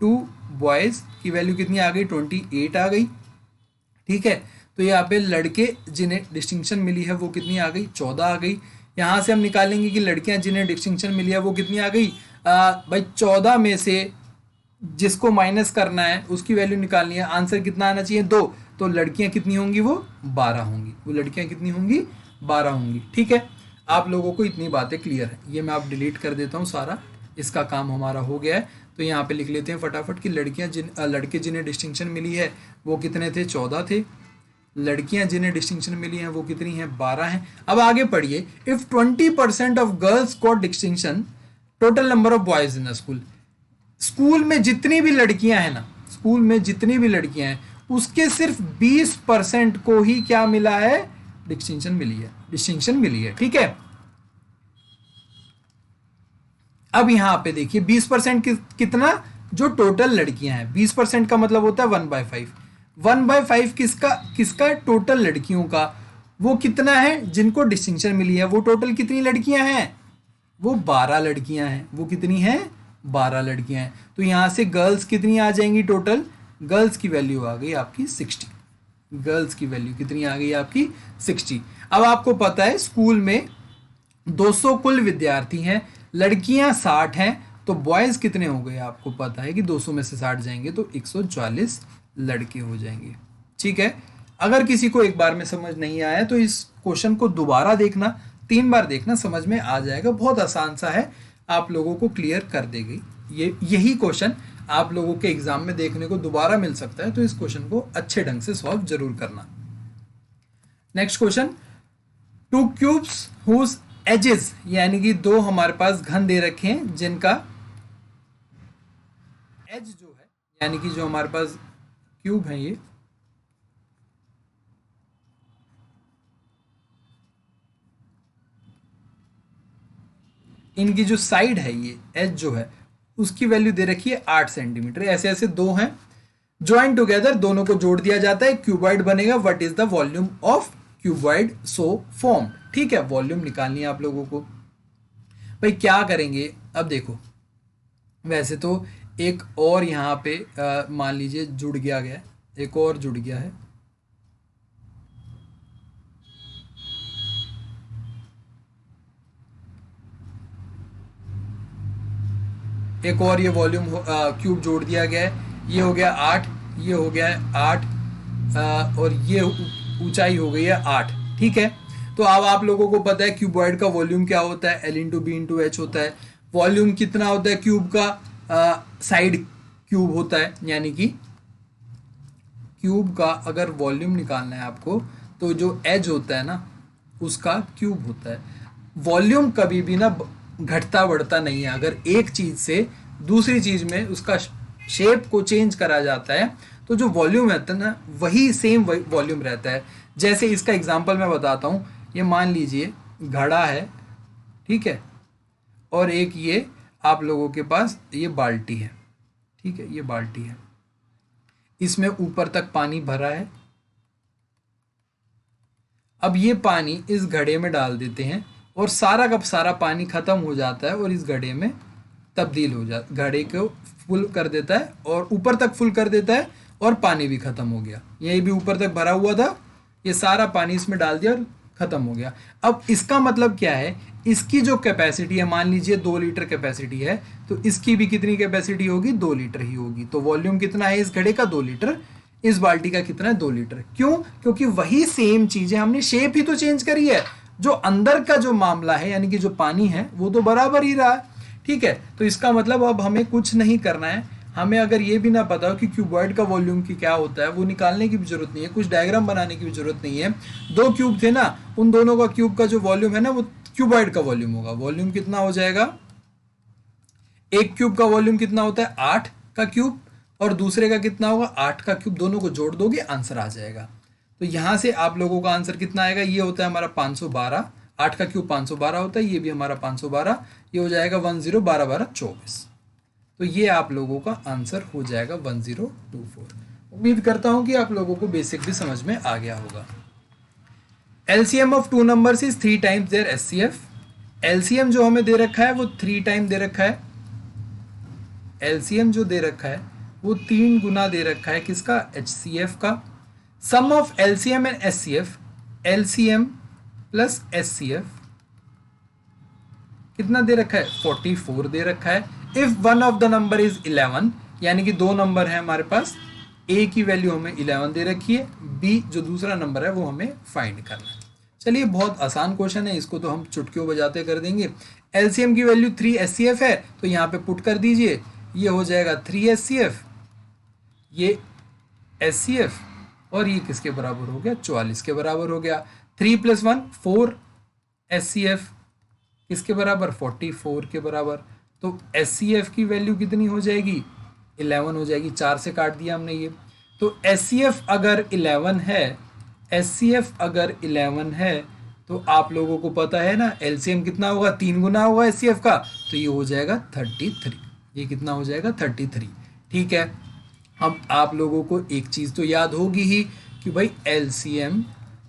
2 बॉयज़ की वैल्यू कितनी आ गई? 28 आ गई। ठीक है, तो यहाँ पे लड़के जिन्हें डिस्टिंक्शन मिली है वो कितनी आ गई? 14 आ गई। यहाँ से हम निकालेंगे कि लड़कियां जिन्हें डिस्टिंक्शन मिली है वो कितनी आ गई? भाई 14 में से जिसको माइनस करना है उसकी वैल्यू निकालनी है, आंसर कितना आना चाहिए? 2। तो लड़कियां कितनी होंगी? वो 12 होंगी। वो लड़कियां कितनी होंगी? 12 होंगी। ठीक है, आप लोगों को इतनी बातें क्लियर है। ये मैं आप डिलीट कर देता हूँ सारा, इसका काम हमारा हो गया है। तो यहाँ पे लिख लेते हैं फटाफट कि लड़के जिन्हें डिस्टिंक्शन मिली है वो कितने थे? 14 थे। लड़कियां जिन्हें डिस्टिंक्शन मिली हैं वो कितनी हैं? 12 हैं। अब आगे पढ़िए। If 20% of girls got distinction, total number of boys in the school. School में जितनी भी लड़कियां हैं ना, स्कूल में जितनी भी लड़कियां हैं उसके सिर्फ 20% को ही क्या मिला है? डिस्टिंक्शन मिली है, डिस्टिंक्शन मिली है। ठीक है, अब यहां पे देखिए 20% कितना? जो टोटल लड़कियां हैं, 20% का मतलब होता है 1/5। 1/5 किसका? टोटल लड़कियों का। वो कितना है जिनको डिस्टिंक्शन मिली है? वो टोटल कितनी लड़कियां हैं? वो 12 लड़कियां हैं। वो कितनी हैं? 12 लड़कियां हैं। तो यहां से गर्ल्स कितनी आ जाएंगी? टोटल गर्ल्स की वैल्यू आ गई आपकी 60। गर्ल्स की वैल्यू कितनी आ गई आपकी? 60। अब आपको पता है स्कूल में 200 कुल विद्यार्थी हैं, लड़कियां 60 हैं, तो बॉयज कितने हो गए? आपको पता है कि 200 में से 60 जाएंगे तो 140 लड़के हो जाएंगे। ठीक है, अगर किसी को एक बार में समझ नहीं आया तो इस क्वेश्चन को दोबारा देखना, 3 बार देखना, समझ में आ जाएगा। बहुत आसान सा है, आप लोगों को क्लियर कर देगी। यही क्वेश्चन आप लोगों के एग्जाम में देखने को दोबारा मिल सकता है, तो इस क्वेश्चन को अच्छे ढंग से सॉल्व जरूर करना। Next question, 2 cubes whose edges, यानी कि 2 हमारे पास घन दे रखे हैं जिनका एज जो है, यानी कि जो हमारे पास क्यूब है, ये इनकी जो साइड है, ये एज जो है उसकी वैल्यू दे रखी है 8 सेंटीमीटर। ऐसे ऐसे 2 हैं, ज्वाइन टुगेदर, दोनों को जोड़ दिया जाता है, क्यूबॉइड बनेगा। What is the volume of cuboid so form? ठीक है, वॉल्यूम निकालनी है आप लोगों को। भाई क्या करेंगे? अब देखो, वैसे तो एक और यहाँ पे मान लीजिए जुड़ गया, एक और जुड़ गया है। एक और ये वॉल्यूम क्यूब जोड़ दिया गया है, ये हो गया 8, ये हो गया है 8, और ये ऊंचाई हो गई है 8। ठीक है, तो अब आप लोगों को पता है क्यूबॉइड का वॉल्यूम क्या होता है? L into B into H होता है। वॉल्यूम कितना होता है क्यूब का? साइड क्यूब होता है, यानी कि क्यूब का अगर वॉल्यूम निकालना है आपको तो जो एज होता है ना उसका क्यूब होता है। वॉल्यूम कभी भी ना घटता बढ़ता नहीं है। अगर एक चीज से दूसरी चीज में उसका शेप को चेंज करा जाता है तो जो वॉल्यूम रहता है ना वही सेम वॉल्यूम रहता है। जैसे इसका एग्जांपल मैं बताता हूँ, ये मान लीजिए घड़ा है, ठीक है, और एक ये आप लोगों के पास ये बाल्टी है, ठीक है, ये बाल्टी है, इसमें ऊपर तक पानी भरा है। अब ये पानी इस घड़े में डाल देते हैं और सारा का सारा पानी खत्म हो जाता है और इस घड़े में तब्दील हो जाता, घड़े को फुल कर देता है और ऊपर तक फुल कर देता है और पानी भी खत्म हो गया। ये भी ऊपर तक भरा हुआ था, ये सारा पानी इसमें डाल दिया और खत्म हो गया। अब इसका मतलब क्या है? इसकी जो कैपेसिटी है, मान लीजिए 2 लीटर कैपेसिटी है, तो इसकी भी कितनी कैपेसिटी होगी? 2 लीटर ही होगी। तो वॉल्यूम कितना है इस घड़े का? 2 लीटर। इस बाल्टी का कितना है? 2 लीटर। क्यों? क्योंकि वही सेम चीज है, हमने शेप ही तो चेंज करी है। जो अंदर का जो मामला है यानी कि जो पानी है वो तो बराबर ही रहा है। ठीक है, तो इसका मतलब अब हमें कुछ नहीं करना है, हमें अगर ये भी ना पता हो कि क्यूबॉइड का वॉल्यूम की क्या होता है, वो निकालने की भी जरूरत नहीं है, कुछ डायग्राम बनाने की भी जरूरत नहीं है। दो क्यूब थे ना, उन दोनों का क्यूब का जो वॉल्यूम है ना वो क्यूबॉइड का वॉल्यूम होगा। वॉल्यूम कितना हो जाएगा, एक क्यूब का वॉल्यूम कितना होता है 8 का क्यूब, और दूसरे का कितना होगा 8 का क्यूब, दोनों को जोड़ दोगे आंसर आ जाएगा। तो यहाँ से आप लोगों का आंसर कितना आएगा, ये होता है हमारा 512, 8 का क्यूब 512 होता है, ये भी हमारा 512, ये हो जाएगा 10 12 12 24। तो ये आप लोगों का आंसर हो जाएगा 1024। उम्मीद करता हूँ कि आप लोगों को बेसिक भी समझ में आ गया होगा। LCM of two numbers is 3 times their SCF। LCM जो हमें दे रखा है वो 3 टाइम दे रखा है। LCM जो दे रखा है वो 3 गुना दे रखा है किसका, HCF का। Sum of LCM and SCF, LCM plus SCF कितना दे रखा है, 44 दे रखा है। If one of the number is 11, यानी कि दो नंबर है हमारे पास, A की वैल्यू हमें 11 दे रखी है, B जो दूसरा नंबर है वो हमें फाइंड करना है। चलिए बहुत आसान क्वेश्चन है, इसको तो हम चुटकियों बजाते कर देंगे। LCM की वैल्यू 3 SCF है, तो यहाँ पे पुट कर दीजिए, ये हो जाएगा 3 SCF, ये SCF, और ये किसके बराबर हो गया, 44 के बराबर हो गया। 3 + 1 4 SCF किसके बराबर, 44 के बराबर। तो SCF की वैल्यू कितनी हो जाएगी, 11 हो जाएगी, 4 से काट दिया हमने ये। तो SCF अगर 11 है, SCF अगर 11 है, तो आप लोगों को पता है ना LCM कितना होगा, 3 गुना होगा SCF का, तो ये हो जाएगा 33। ये कितना हो जाएगा, 33। ठीक है, अब आप लोगों को एक चीज़ तो याद होगी ही कि भाई LCM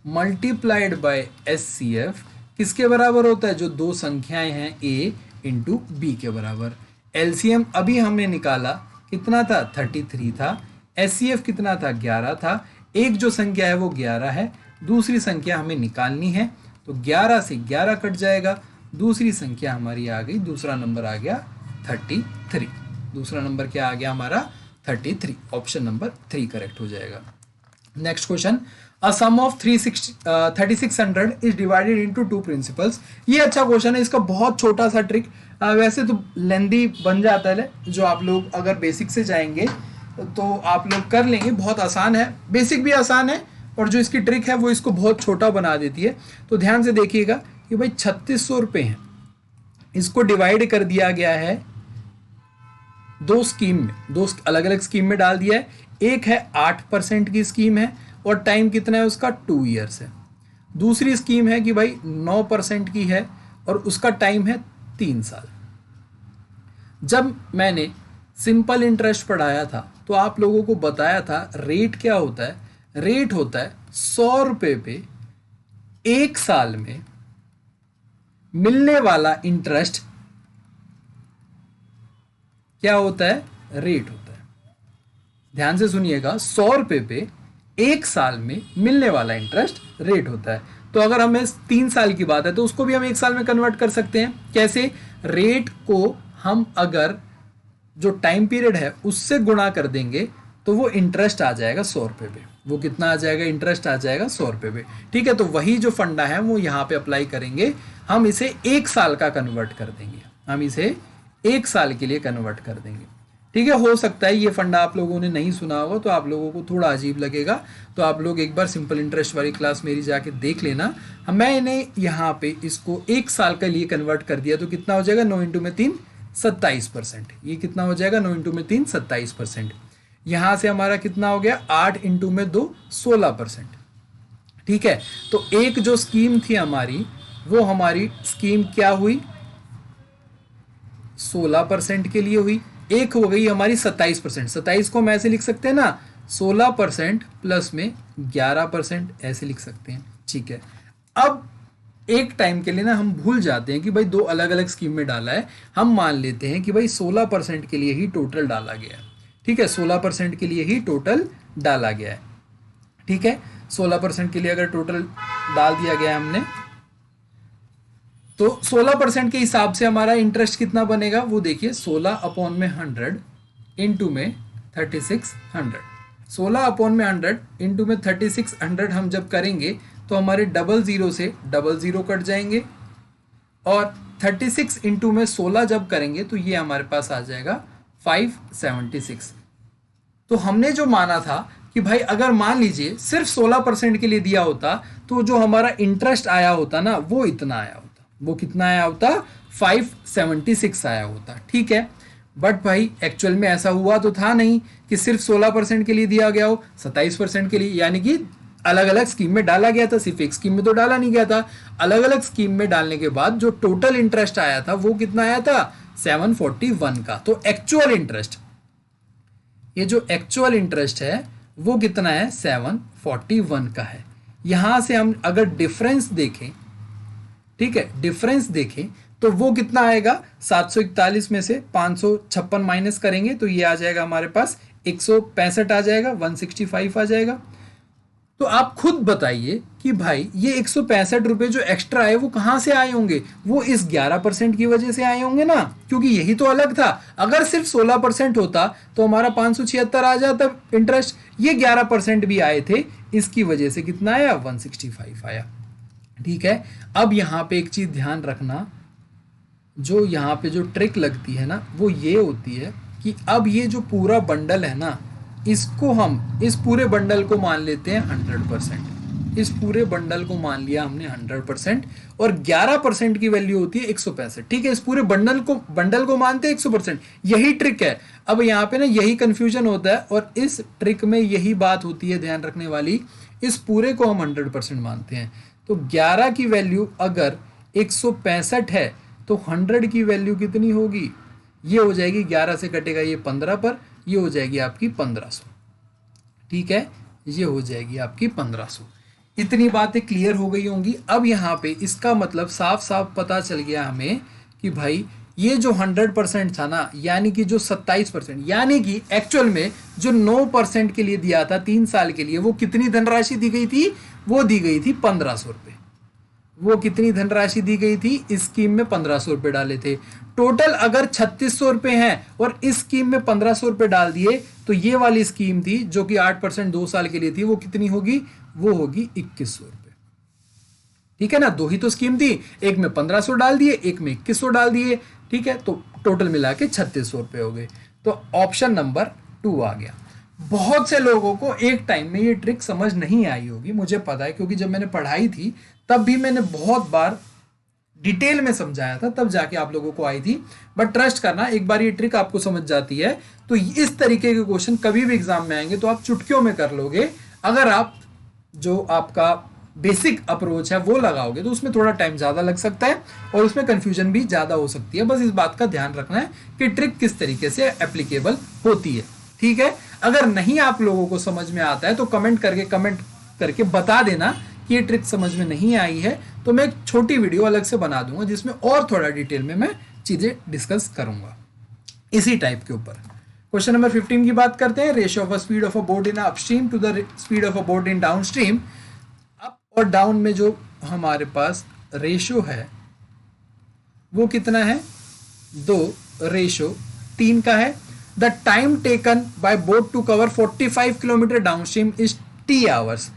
मल्टीप्लाइड बाय SCF किसके बराबर होता है, जो दो संख्याएं हैं A इंटू B के बराबर। LCM अभी हमने निकाला कितना था, 33 था। SCF कितना था, 11 था। एक जो संख्या है वो 11 है, दूसरी संख्या हमें निकालनी है, तो 11 से 11 कट जाएगा, दूसरी संख्या हमारी आ गई, दूसरा नंबर आ गया 33। दूसरा नंबर क्या आ गया हमारा, 33। ऑप्शन नंबर 3 करेक्ट हो जाएगा। Next question, a sum of 3600 is divided into 2 principals. ये अच्छा क्वेश्चन है, इसका बहुत छोटा सा ट्रिक, वैसे तो लेंदी बन जाता है, जो आप लोग अगर बेसिक से जाएंगे तो आप लोग कर लेंगे, बहुत आसान है, बेसिक भी आसान है, और जो इसकी ट्रिक है वो इसको बहुत छोटा बना देती है। तो ध्यान से देखिएगा कि भाई 3600 रुपये हैं, इसको डिवाइड कर दिया गया है दो स्कीम में, दो अलग अलग स्कीम में डाल दिया है। एक है 8% की स्कीम है, और टाइम कितना है उसका, 2 ईयर्स है। दूसरी स्कीम है कि भाई 9% की है, और उसका टाइम है 3 साल। जब मैंने सिंपल इंटरेस्ट पढ़ाया था तो आप लोगों को बताया था रेट क्या होता है, रेट होता है 100 रुपये पे 1 साल में मिलने वाला इंटरेस्ट क्या होता है, रेट होता है। ध्यान से सुनिएगा, 100 रुपये पे 1 साल में मिलने वाला इंटरेस्ट रेट होता है। तो अगर हमें 3 साल की बात है तो उसको भी हम 1 साल में कन्वर्ट कर सकते हैं। कैसे, रेट को हम अगर जो टाइम पीरियड है उससे गुणा कर देंगे तो वो इंटरेस्ट आ जाएगा 100 रुपये पे। वो कितना आ जाएगा, इंटरेस्ट आ जाएगा 100 रुपये पे। ठीक है, तो वही जो फंडा है वो यहाँ पे अप्लाई करेंगे, हम इसे 1 साल का कन्वर्ट कर देंगे, हम इसे 1 साल के लिए कन्वर्ट कर देंगे। ठीक है, हो सकता है ये फंडा आप लोगों ने नहीं सुना होगा तो आप लोगों को थोड़ा अजीब लगेगा, तो आप लोग एक बार सिंपल इंटरेस्ट वाली क्लास मेरी जाके देख लेना। मैंने यहाँ पे इसको 1 साल के लिए कन्वर्ट कर दिया, तो कितना हो जाएगा, 9 × 3 27%। ये कितना हो जाएगा, 9 × 3 27%। यहाँ से हमारा कितना हो गया, 8 × 2 16%। ठीक है, तो एक जो स्कीम थी हमारी, वो हमारी स्कीम क्या हुई, 16% के लिए हुई। एक हो गई हमारी 27%। 27 को हम ऐसे लिख सकते हैं ना, 16% प्लस में 11% ऐसे लिख सकते हैं। ठीक है, अब एक टाइम के लिए ना हम भूल जाते हैं कि भाई दो अलग अलग स्कीम में डाला है, हम मान लेते हैं कि भाई 16% के लिए ही टोटल डाला गया है। ठीक है, 16% के लिए ही टोटल डाला गया है। ठीक है, 16% के लिए अगर टोटल डाल दिया गया हमने, तो 16% के हिसाब से हमारा इंटरेस्ट कितना बनेगा, वो देखिए 16/100 इंटू में 3600। 16/100 इंटू में 3600 हम जब करेंगे तो हमारे 00 से 00 कट जाएंगे, और 36 इंटू में 16 जब करेंगे तो ये हमारे पास आ जाएगा 576। तो हमने जो माना था कि भाई अगर मान लीजिए सिर्फ 16% के लिए दिया होता तो जो हमारा इंटरेस्ट आया होता ना वो इतना आया होता, वो कितना आया होता, 576 आया होता, ठीक है। बट भाई एक्चुअल में ऐसा हुआ तो था नहीं कि सिर्फ 16% के लिए दिया गया हो, 27% के लिए, यानी कि अलग अलग स्कीम में डाला गया था, सिर्फ एक स्कीम में तो डाला नहीं गया था। अलग अलग स्कीम में डालने के बाद जो टोटल इंटरेस्ट आया था वो कितना आया था, 741 का। तो एक्चुअल इंटरेस्ट, ये जो एक्चुअल इंटरेस्ट है वो कितना है, 741 का है। यहां से हम अगर डिफरेंस देखें, ठीक है, डिफरेंस देखें तो वो कितना आएगा, 741 में से 556 माइनस करेंगे तो ये आ जाएगा हमारे पास 165 आ जाएगा, 165 आ जाएगा। तो आप खुद बताइए कि भाई ये 165 रुपए जो एक्स्ट्रा आए वो कहां से आए होंगे, वो इस 11% की वजह से आए होंगे ना, क्योंकि यही तो अलग था। अगर सिर्फ 16% होता तो हमारा 576 आ जाता इंटरेस्ट, ये 11% भी आए थे, इसकी वजह से कितना आया, 165 आया, ठीक है। अब यहाँ पे एक चीज ध्यान रखना, जो यहाँ पे जो ट्रिक लगती है ना वो ये होती है कि अब ये जो पूरा बंडल है ना, इसको हम इस पूरे बंडल को मान लेते हैं 100%, इस पूरे बंडल को मान लिया हमने 100%, और 11% की वैल्यू होती है 165, ठीक है। इस पूरे बंडल को मानते हैं 100%, यही ट्रिक है। अब यहाँ पे ना यही कंफ्यूजन होता है, और इस ट्रिक में यही बात होती है ध्यान रखने वाली, इस पूरे को हम 100% मानते हैं। तो 11 की वैल्यू अगर 165 है तो 100 की वैल्यू कितनी होगी, ये हो जाएगी 11 से कटेगा ये 15 पर, ये हो जाएगी आपकी 1500, ठीक है, ये हो जाएगी आपकी 1500। इतनी बातें क्लियर हो गई होंगी। अब यहाँ पे इसका मतलब साफ साफ पता चल गया हमें कि भाई ये जो 100% था ना, यानी कि जो 27%, यानी कि एक्चुअल में जो 9% के लिए दिया था 3 साल के लिए, वो कितनी धनराशि दी गई थी, वो दी गई थी 1500 रुपये। वो कितनी धनराशि दी गई थी, इस स्कीम में 1500 रुपये डाले थे। टोटल अगर 3600 रुपये हैं और इस स्कीम में 1500 रुपये डाल दिए तो ये वाली स्कीम थी जो कि 8% 2 साल के लिए थी, वो कितनी होगी, वो होगी 2100 रुपये, ठीक है ना। दो ही तो स्कीम थी, एक में 1500 डाल दिए, एक में 2100 डाल दिए, ठीक है, तो टोटल मिला के 3600 रुपये हो गए। तो ऑप्शन नंबर 2 आ गया। बहुत से लोगों को एक टाइम में ये ट्रिक समझ नहीं आई होगी, मुझे पता है, क्योंकि जब मैंने पढ़ाई थी तब भी मैंने बहुत बार डिटेल में समझाया था, तब जाके आप लोगों को आई थी। बट ट्रस्ट करना, एक बार ये ट्रिक आपको समझ जाती है तो इस तरीके के क्वेश्चन कभी भी एग्जाम में आएंगे तो आप चुटकियों में कर लोगे। अगर आप जो आपका बेसिक अप्रोच है वो लगाओगे तो उसमें थोड़ा टाइम ज़्यादा लग सकता है और उसमें कंफ्यूजन भी ज़्यादा हो सकती है। बस इस बात का ध्यान रखना है कि ट्रिक किस तरीके से एप्लीकेबल होती है, ठीक है। अगर नहीं आप लोगों को समझ में आता है तो कमेंट करके बता देना कि ये ट्रिक समझ में नहीं आई है, तो मैं एक छोटी वीडियो अलग से बना दूंगा जिसमें और थोड़ा डिटेल में मैं चीज़ें डिस्कस करूंगा इसी टाइप के ऊपर। क्वेश्चन नंबर 15 की बात करते हैं। Ratio of a speed of a boat in upstream to the speed of a boat in downstream. Up और डाउन में जो हमारे पास रेशियो है वो कितना है, 2:3 का है। The time taken by boat to cover 45 kilometre downstream is T hours.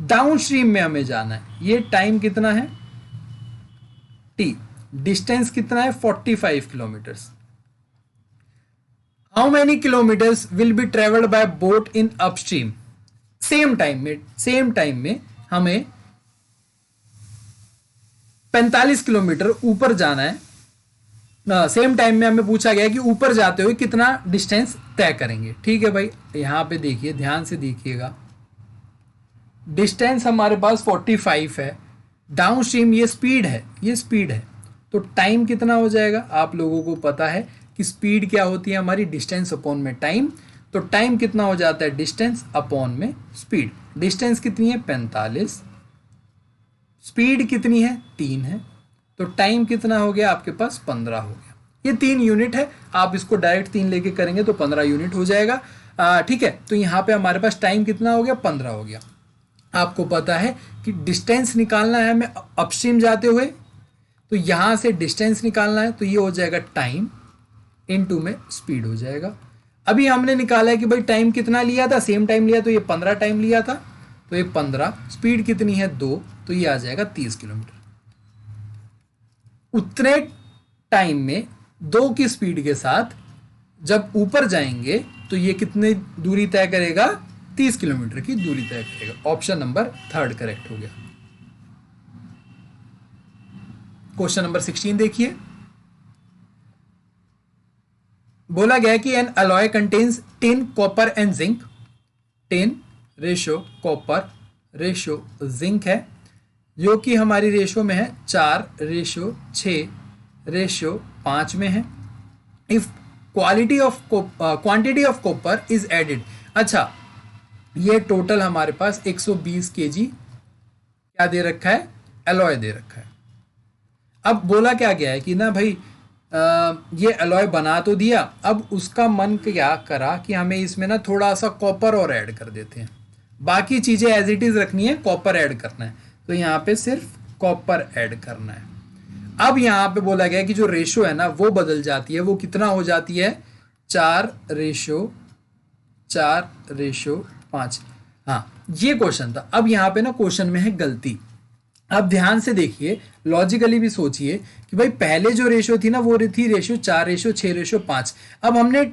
Downstream में हमें जाना है, ये टाइम कितना है T, डिस्टेंस कितना है 45 kilometres. How many kilometres will be travelled by boat in upstream. Same time में हमें 45 किलोमीटर ऊपर जाना है। सेम टाइम में हमें पूछा गया कि ऊपर जाते हुए कितना डिस्टेंस तय करेंगे, ठीक है भाई। यहां पे देखिए, ध्यान से देखिएगा, डिस्टेंस हमारे पास 45 है, डाउन स्ट्रीम ये स्पीड है, तो टाइम कितना हो जाएगा, आप लोगों को पता है कि स्पीड क्या होती है हमारी, डिस्टेंस अपॉन में टाइम। तो टाइम कितना हो जाता है, डिस्टेंस अपॉन में स्पीड। डिस्टेंस कितनी है 45, स्पीड कितनी है 3 है, तो टाइम कितना हो गया आपके पास 15 हो गया। ये 3 यूनिट है, आप इसको डायरेक्ट 3 लेके करेंगे तो 15 यूनिट हो जाएगा, ठीक है। तो यहाँ पे हमारे पास टाइम कितना हो गया, 15 हो गया। आपको पता है कि डिस्टेंस निकालना है हमें अपस्ट्रीम जाते हुए, तो यहाँ से डिस्टेंस निकालना है, तो ये हो जाएगा टाइम इनटू में स्पीड हो जाएगा। अभी हमने निकाला है कि भाई टाइम कितना लिया था, सेम टाइम लिया, तो ये 15 टाइम लिया था, तो ये 15, स्पीड कितनी है 2, तो ये आ जाएगा 30 किलोमीटर। उतने टाइम में 2 की स्पीड के साथ जब ऊपर जाएंगे तो ये कितनी दूरी तय करेगा, 30 किलोमीटर की दूरी तय करेगा। ऑप्शन नंबर 3 करेक्ट हो गया। क्वेश्चन नंबर 16 देखिए, बोला गया कि N alloy contains tin copper and zinc. Tin ratio copper ratio zinc है, जो कि हमारी रेशो में है 4:6:5 में है। If quantity of copper is added, अच्छा ये टोटल हमारे पास 120 केजी क्या दे रखा है, एलॉय दे रखा है। अब बोला क्या गया है कि ना भाई ये एलॉय बना तो दिया, अब उसका मन क्या करा कि हमें इसमें ना थोड़ा सा कॉपर और ऐड कर देते हैं, बाकी चीजें एज इट इज रखनी है, कॉपर ऐड करना है, तो यहाँ पे सिर्फ कॉपर ऐड करना है। अब यहाँ पे बोला गया कि जो रेशो है ना वो बदल जाती है, वो कितना हो जाती है, 4:5। हाँ ये क्वेश्चन था। अब यहाँ पे ना क्वेश्चन में है गलती। अब ध्यान से देखिए, लॉजिकली भी सोचिए कि भाई पहले जो रेशो थी ना वो थी रेशो 4:6:5। अब हमने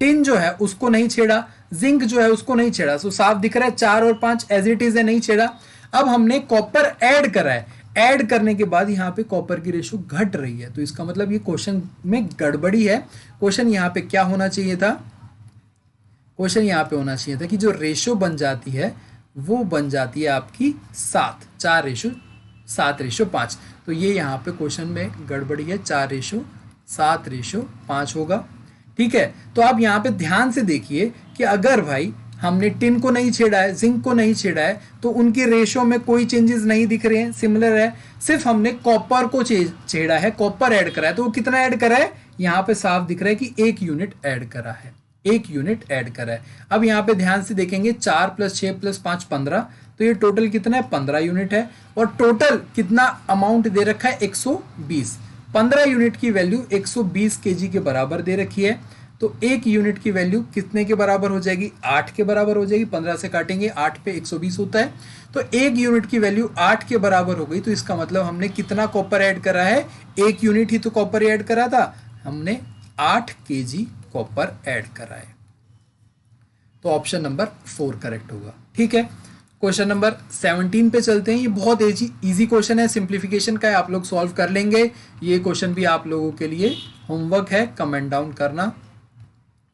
टिन जो है उसको नहीं छेड़ा, जिंक जो है उसको नहीं छेड़ा, तो साफ दिख रहा है 4 और 5 एज इट इज है, नहीं छेड़ा। अब हमने कॉपर ऐड करा है, ऐड करने के बाद यहाँ पे कॉपर की रेशो घट रही है, तो इसका मतलब ये क्वेश्चन में गड़बड़ी है। क्वेश्चन यहाँ पे क्या होना चाहिए था, क्वेश्चन यहाँ पे होना चाहिए था कि जो रेशो बन जाती है वो बन जाती है आपकी 7, 4:7:5। तो ये यहाँ पे क्वेश्चन में गड़बड़ी है, 4:7:5 होगा। ठीक है, तो आप यहाँ पे ध्यान से देखिए कि अगर भाई हमने टिन को नहीं छेड़ा है, जिंक को नहीं छेड़ा है, तो उनकी रेशो में कोई चेंजेस नहीं दिख रहे हैं, सिमिलर है। सिर्फ हमने कॉपर को छेड़ा है, कॉपर ऐड करा है, तो वो कितना ऐड करा है, यहाँ पे साफ दिख रहा है कि 1 यूनिट ऐड करा है, 1 यूनिट ऐड करा है। अब यहाँ पे ध्यान से देखेंगे 4 + 6 + 5 15, तो ये टोटल कितना है, 15 यूनिट है। और टोटल कितना अमाउंट दे रखा है, 120। 15 यूनिट की वैल्यू 120 केजी के बराबर दे रखी है, तो 1 यूनिट की वैल्यू कितने के बराबर हो जाएगी, 8 के बराबर हो जाएगी। 15 से काटेंगे 8 पे 120 होता है, तो 1 यूनिट की वैल्यू 8 के बराबर हो गई। तो इसका मतलब हमने कितना कॉपर ऐड करा है, 1 यूनिट ही तो कॉपर ऐड करा था, हमने 8 केजी कॉपर ऐड करा है। तो ऑप्शन नंबर 4 करेक्ट होगा। ठीक है, क्वेश्चन नंबर 17 पे चलते हैं। ये बहुत इजी क्वेश्चन है, सिंप्लीफिकेशन का है, आप लोग सॉल्व कर लेंगे। ये क्वेश्चन भी आप लोगों के लिए होमवर्क है, कमेंट डाउन करना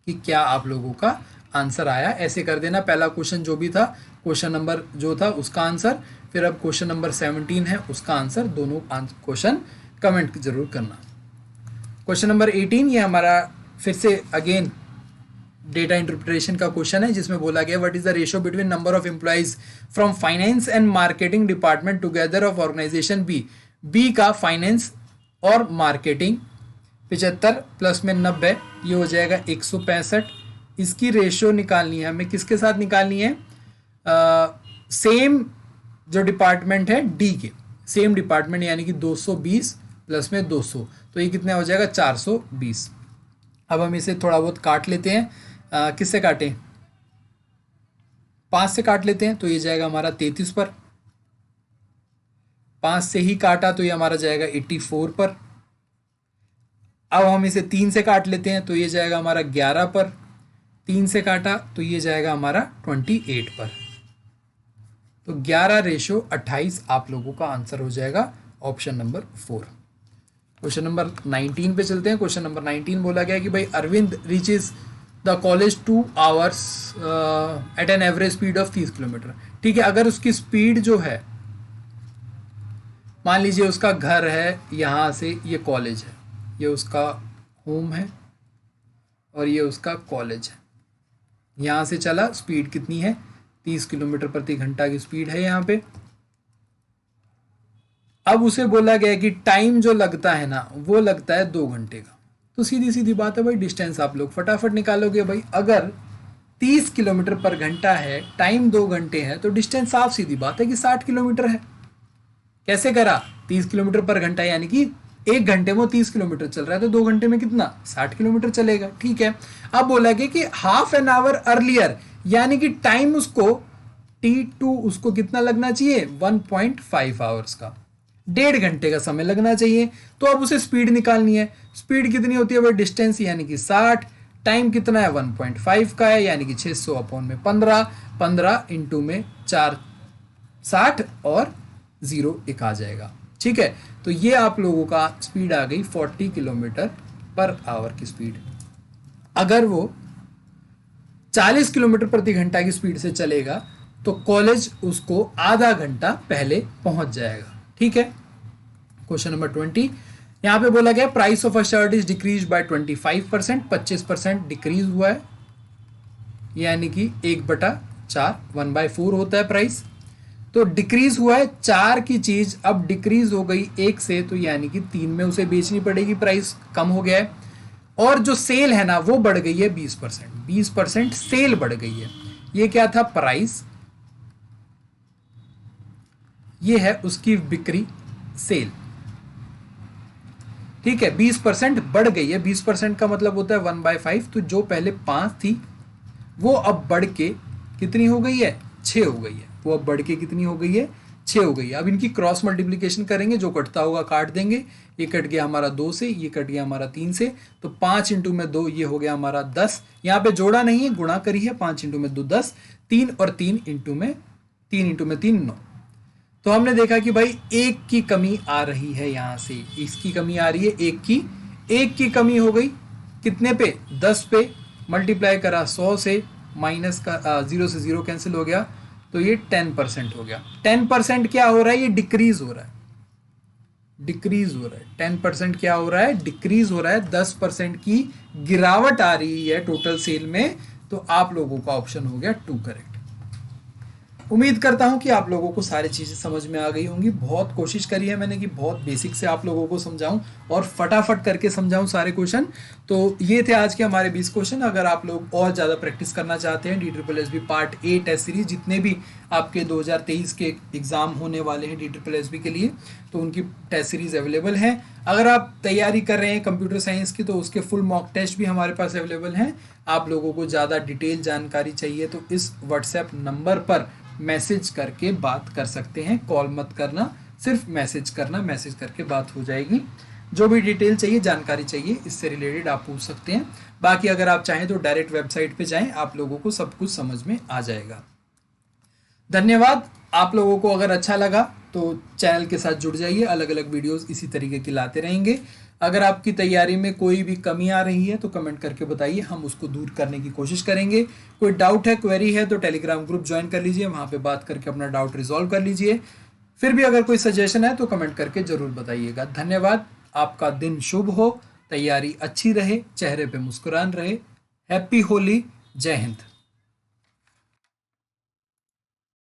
कि क्या आप लोगों का आंसर आया। ऐसे कर देना, पहला क्वेश्चन जो भी था, क्वेश्चन नंबर जो था उसका आंसर, फिर अब क्वेश्चन नंबर 17 है उसका आंसर, दोनों क्वेश्चन कमेंट जरूर करना। क्वेश्चन नंबर 18 ये हमारा फिर से अगेन डेटा इंटरप्रिटेशन का क्वेश्चन है, जिसमें बोला गया what is the ratio between number of employees from finance and marketing department together of organisation B. B का फाइनेंस और मार्केटिंग 75 प्लस में 90, ये हो जाएगा 165। इसकी रेशियो निकालनी है हमें, किसके साथ निकालनी है, सेम जो डिपार्टमेंट है डी के, सेम डिपार्टमेंट, यानी कि 220 प्लस में 200, तो ये कितना हो जाएगा 420। अब हम इसे थोड़ा बहुत काट लेते हैं, किससे काटें, 5 से काट लेते हैं, तो ये जाएगा हमारा 33 पर। 5 से ही काटा तो ये हमारा जाएगा 84 पर। अब हम इसे 3 से काट लेते हैं, तो ये जाएगा हमारा 11 पर। 3 से काटा तो ये जाएगा हमारा 28 पर। तो 11:28 आप लोगों का आंसर हो जाएगा ऑप्शन नंबर 4। क्वेश्चन नंबर 19 पे चलते हैं। क्वेश्चन नंबर 19 बोला गया कि भाई Arvind reaches the college 2 hours at an average speed of 30 kilometre. ठीक है, अगर उसकी स्पीड जो है, मान लीजिए उसका घर है यहाँ से, ये कॉलेज है, ये उसका होम है और ये उसका कॉलेज है, यहाँ से चला, स्पीड कितनी है, 30 किलोमीटर प्रति घंटा की स्पीड है यहाँ पे। अब उसे बोला गया कि टाइम जो लगता है ना वो लगता है 2 घंटे का। तो सीधी सीधी बात है भाई, डिस्टेंस आप लोग फटाफट निकालोगे भाई। अगर 30 किलोमीटर पर घंटा है, टाइम 2 घंटे है, तो डिस्टेंस साफ सीधी बात है कि 60 किलोमीटर है। कैसे करा, 30 किलोमीटर पर घंटा यानी कि 1 घंटे में 30 किलोमीटर चल रहा है, तो 2 घंटे में कितना, 60 किलोमीटर चलेगा। ठीक है, अब बोला गया कि हाफ एन आवर अर्लियर, यानी कि टाइम उसको T2 उसको कितना लगना चाहिए, 1.5 आवर्स का, 1.5 घंटे का समय लगना चाहिए। तो अब उसे स्पीड निकालनी है, स्पीड कितनी होती है भाई, डिस्टेंस यानी कि 60 टाइम कितना है 1.5 का है, यानी कि 600 अपॉन में 15, 15 इंटू में 4 60 और 0 एक आ जाएगा। ठीक है, तो ये आप लोगों का स्पीड आ गई 40 किलोमीटर पर आवर की स्पीड। अगर वो 40 किलोमीटर प्रति घंटा की स्पीड से चलेगा तो कॉलेज उसको आधा घंटा पहले पहुंच जाएगा। ठीक है, क्वेश्चन नंबर 20 यहां पे बोला गया price of a shirt is decrease by 25%, 25% decrease हुआ है, यानी कि 1/4 1/4 होता है प्राइस। तो डिक्रीज हुआ है 4 की चीज अब डिक्रीज हो गई 1 से, तो यानी कि 3 में उसे बेचनी पड़ेगी, प्राइस कम हो गया है। और जो सेल है ना वो बढ़ गई है 20%, 20% सेल बढ़ गई है। ये क्या था, प्राइस, ये है उसकी बिक्री, सेल। ठीक है, 20% बढ़ गई है, 20% का मतलब होता है 1/5, तो जो पहले 5 थी वो अब बढ़ के कितनी हो गई है, 6 हो गई है। वो अब बढ़ के कितनी हो गई है, 6 हो गई है। अब इनकी क्रॉस मल्टीप्लिकेशन करेंगे, जो कटता होगा काट देंगे। ये कट गया हमारा 2 से, ये कट गया हमारा 3 से, तो 5 इंटू में 2 ये हो गया हमारा 10। यहाँ पे जोड़ा नहीं है, गुणा करी है, 5 इंटू में 2 10, 3 और 3 इंटू में 3 9। तो हमने देखा कि भाई 1 की कमी आ रही है, यहाँ से इसकी कमी आ रही है 1 की कमी हो गई कितने पे, 10 पे, मल्टीप्लाई करा 100 से, माइनस का 0 से 0 कैंसिल हो गया, तो ये 10% हो गया। 10% क्या हो रहा है, ये डिक्रीज हो रहा है, डिक्रीज हो रहा है। 10% क्या हो रहा है, डिक्रीज हो रहा है। 10% की गिरावट आ रही है टोटल सेल में, तो आप लोगों का ऑप्शन हो गया 2 करेक्ट। उम्मीद करता हूं कि आप लोगों को सारी चीज़ें समझ में आ गई होंगी। बहुत कोशिश करी है मैंने कि बहुत बेसिक से आप लोगों को समझाऊं और फटाफट करके समझाऊं सारे क्वेश्चन। तो ये थे आज के हमारे 20 क्वेश्चन। अगर आप लोग और ज़्यादा प्रैक्टिस करना चाहते हैं DSSB पार्ट 8 टेस्ट सीरीज, जितने भी आपके 2023 के एग्ज़ाम होने वाले हैं DSSB के लिए, तो उनकी टेस्ट सीरीज अवेलेबल है। अगर आप तैयारी कर रहे हैं कंप्यूटर साइंस की, तो उसके फुल मॉक टेस्ट भी हमारे पास अवेलेबल हैं। आप लोगों को ज़्यादा डिटेल जानकारी चाहिए तो इस व्हाट्सएप नंबर पर मैसेज करके बात कर सकते हैं। कॉल मत करना, सिर्फ मैसेज करना, मैसेज करके बात हो जाएगी। जो भी डिटेल चाहिए, जानकारी चाहिए, इससे रिलेटेड आप पूछ सकते हैं। बाकी अगर आप चाहें तो डायरेक्ट वेबसाइट पे जाएं, आप लोगों को सब कुछ समझ में आ जाएगा। धन्यवाद। आप लोगों को अगर अच्छा लगा तो चैनल के साथ जुड़ जाइए, अलग अलग वीडियोस इसी तरीके की लाते रहेंगे। अगर आपकी तैयारी में कोई भी कमी आ रही है तो कमेंट करके बताइए, हम उसको दूर करने की कोशिश करेंगे। कोई डाउट है, क्वेरी है, तो टेलीग्राम ग्रुप ज्वाइन कर लीजिए, वहाँ पे बात करके अपना डाउट रिजॉल्व कर लीजिए। फिर भी अगर कोई सजेशन है तो कमेंट करके ज़रूर बताइएगा। धन्यवाद। आपका दिन शुभ हो, तैयारी अच्छी रहे, चेहरे पे मुस्कुरान रहे। हैप्पी होली। जय हिंद।